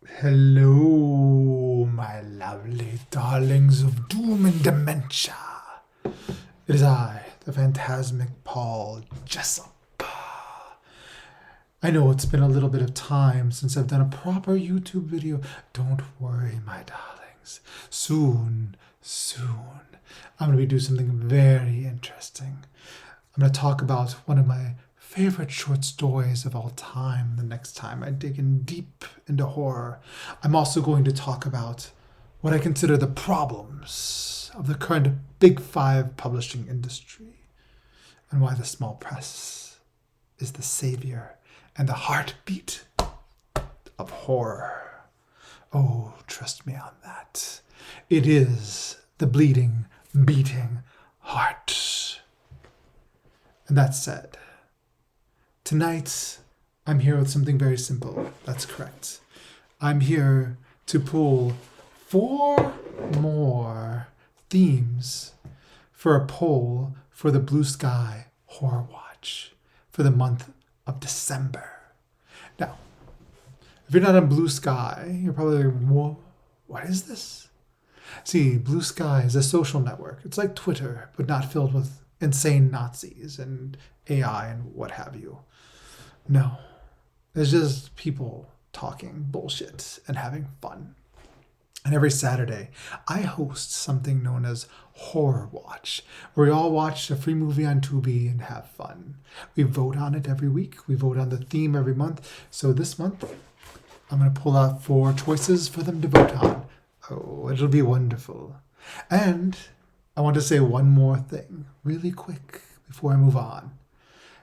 Hello, my lovely darlings of doom and dementia. It is I, the phantasmic Paul Jessup. I know it's been a little bit of time since I've done a proper YouTube video. Don't worry, my darlings. Soon, I'm going to be doing something very interesting. I'm going to talk about one of my favorite short stories of all time the next time I dig in deep into horror. I'm also going to talk about what I consider the problems of the current Big Five publishing industry and why the small press is the savior and the heartbeat of horror. Oh, trust me on that. It is the bleeding, beating heart. And that said, tonight I'm here with something very simple. That's correct. I'm here to pull 4 more themes for a poll for the Blue Sky Horror Watch for the month of December. Now, if you're not on Blue Sky, you're probably like, whoa, what is this? See, Blue Sky is a social network. It's like Twitter, but not filled with insane Nazis and AI and what have you. No, it's just people talking bullshit and having fun. And every Saturday, I host something known as Horror Watch, where we all watch a free movie on Tubi and have fun. We vote on it every week. We vote on the theme every month. So this month, I'm going to pull out 4 choices for them to vote on. Oh, it'll be wonderful. And I want to say one more thing really quick before I move on.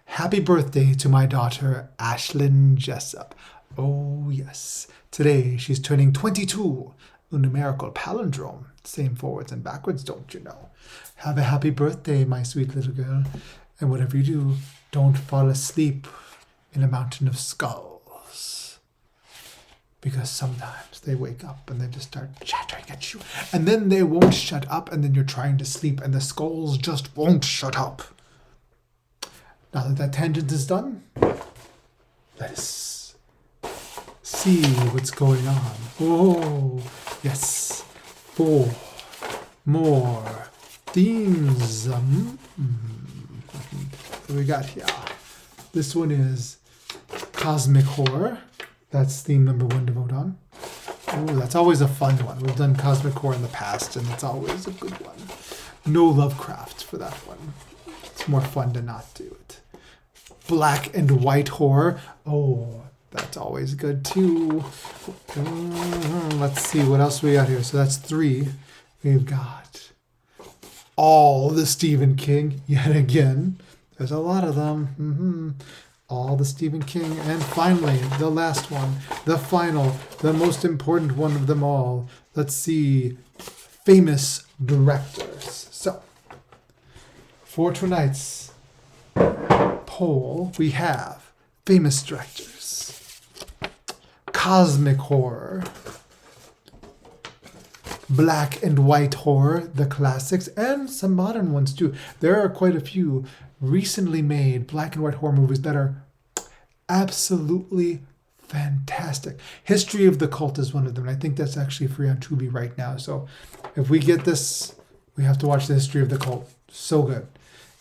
Happy birthday to my daughter, Ashlyn Jessup. Oh, yes. Today, she's turning 22. A numerical palindrome. Same forwards and backwards, don't you know? Have a happy birthday, my sweet little girl. And whatever you do, don't fall asleep in a mountain of skulls. Because sometimes they wake up and they just start chattering at you. And then they won't shut up, and then you're trying to sleep, and the skulls just won't shut up. Now that tangent is done, let us see what's going on. Oh, yes. 4 more themes. What we got here? This one is cosmic horror. That's theme number 1 to vote on. Oh, that's always a fun one. We've done cosmic horror in the past, and it's always a good one. No Lovecraft for that one. It's more fun to not do it. Black and white horror. Oh, that's always good too. Let's see what else we got here. So that's 3. We've got all the Stephen King yet again. There's a lot of them. All the Stephen King. And finally, the last one, the final, the most important one of them all. Let's see. Famous directors. So, for tonight's poll, we have famous directors, cosmic horror, black and white horror, the classics, and some modern ones too. There are quite a few recently made black and white horror movies that are absolutely fantastic. History of the Cult is one of them, and I think that's actually free on Tubi right now. So if we get this, we have to watch the History of the Cult. So good.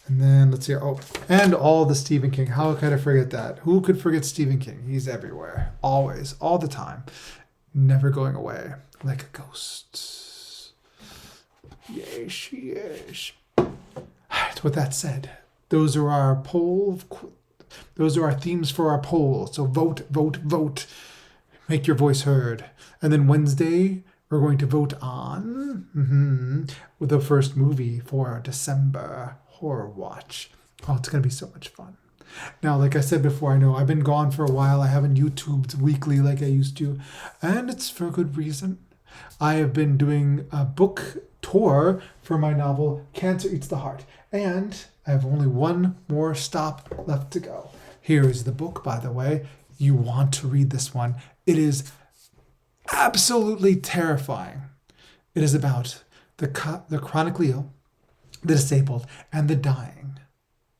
And then let's see. Oh, and all the Stephen King. How could I forget that? Who could forget Stephen King? He's everywhere. Always. All the time. Never going away. Like a ghost. Yes. Alright, with that said, those are our poll. Those are our themes for our poll. So vote. Make your voice heard. And then Wednesday, we're going to vote on the first movie for our December Horror Watch. Oh, it's going to be so much fun. Now, like I said before, I know I've been gone for a while. I haven't YouTubed weekly like I used to, and it's for a good reason. I have been doing a book tour for my novel, Cancer Eats the Heart, and I have only one more stop left to go. Here is the book, by the way. You want to read this one. It is absolutely terrifying. It is about the chronically ill, the disabled, and the dying,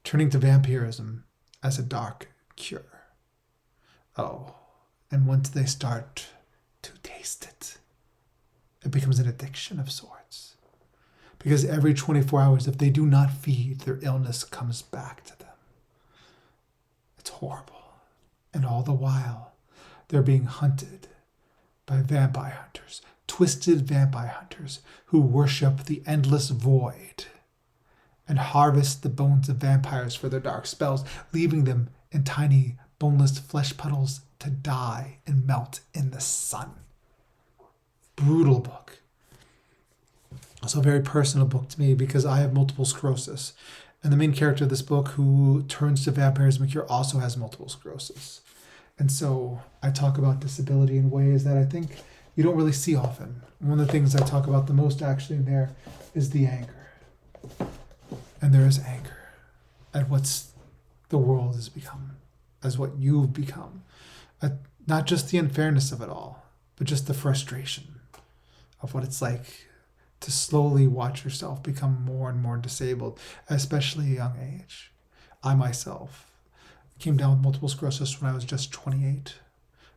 turning to vampirism as a dark cure. Oh, and once they start to taste it. It becomes an addiction of sorts. Because every 24 hours, if they do not feed, their illness comes back to them. It's horrible. And all the while, they're being hunted by vampire hunters, twisted vampire hunters who worship the endless void and harvest the bones of vampires for their dark spells, leaving them in tiny, boneless flesh puddles to die and melt in the sun. Brutal book. Also a very personal book to me because I have multiple sclerosis. And the main character of this book who turns to vampirism cure also has multiple sclerosis. And so I talk about disability in ways that I think you don't really see often. One of the things I talk about the most actually in there is the anger. And there is anger at what's the world has become, as what you've become. Not just the unfairness of it all, but just the frustration of what it's like to slowly watch yourself become more and more disabled, especially at a young age. I myself came down with multiple sclerosis when I was just 28.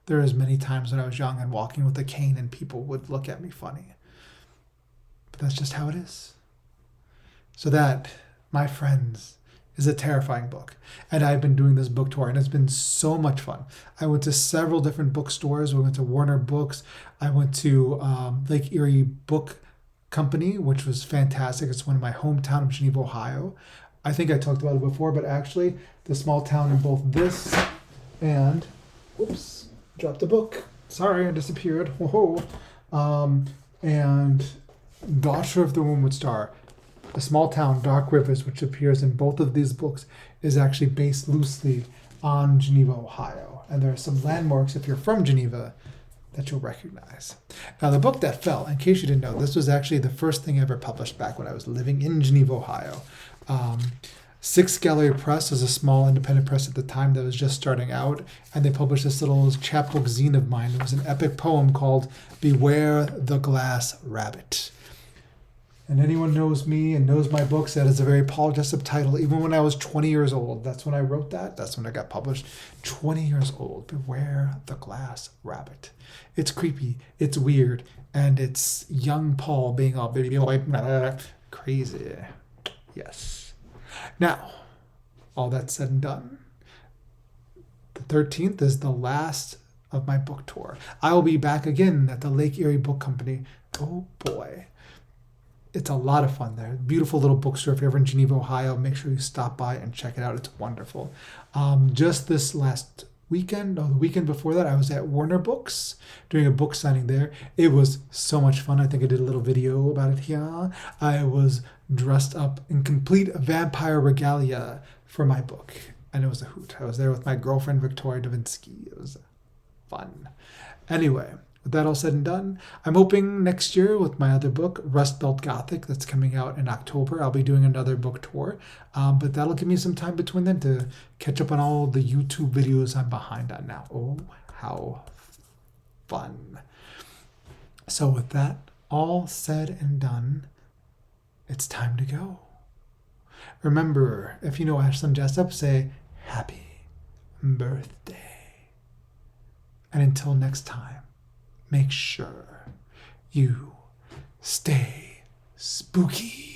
There was many times when I was young and walking with a cane and people would look at me funny. But that's just how it is. So that, my friends, is a terrifying book. And I've been doing this book tour and it's been so much fun. I went to several different bookstores. We went to Warner Books. I went to Lake Erie Book Company, which was fantastic. It's one of my hometown of Geneva, Ohio. I think I talked about it before, but actually the small town in both this and, oops, dropped the book. Sorry, I disappeared. Whoa. And Daughter of the Wormwood Star, the small town, Dark Rivers, which appears in both of these books, is actually based loosely on Geneva, Ohio. And there are some landmarks, if you're from Geneva, that you'll recognize. Now, the book that fell, in case you didn't know, this was actually the first thing ever published back when I was living in Geneva, Ohio. Sixth Gallery Press was a small independent press at the time that was just starting out, and they published this little chapbook zine of mine. It was an epic poem called Beware the Glass Rabbit. And anyone knows me and knows my books, that is a very apologetic title. Even when I was 20 years old, that's when I wrote that. That's when I got published. 20 years old. Beware the Glass Rabbit. It's creepy. It's weird. And it's young Paul being all baby like crazy. Yes. Now, all that said and done, the 13th is the last of my book tour. I will be back again at the Lake Erie Book Company. Oh boy. It's a lot of fun there. Beautiful little bookstore. If you're ever in Geneva, Ohio, make sure you stop by and check it out. It's wonderful. Just this last weekend, or the weekend before that, I was at Warner Books doing a book signing there. It was so much fun. I think I did a little video about it here. I was dressed up in complete vampire regalia for my book, and it was a hoot. I was there with my girlfriend, Victoria Davinsky. It was fun. Anyway, with that all said and done, I'm hoping next year with my other book, Rust Belt Gothic, that's coming out in October, I'll be doing another book tour. But that'll give me some time between them to catch up on all the YouTube videos I'm behind on now. Oh, how fun. So with that all said and done, it's time to go. Remember, if you know Ashland Jessup, say happy birthday. And until next time, make sure you stay spooky.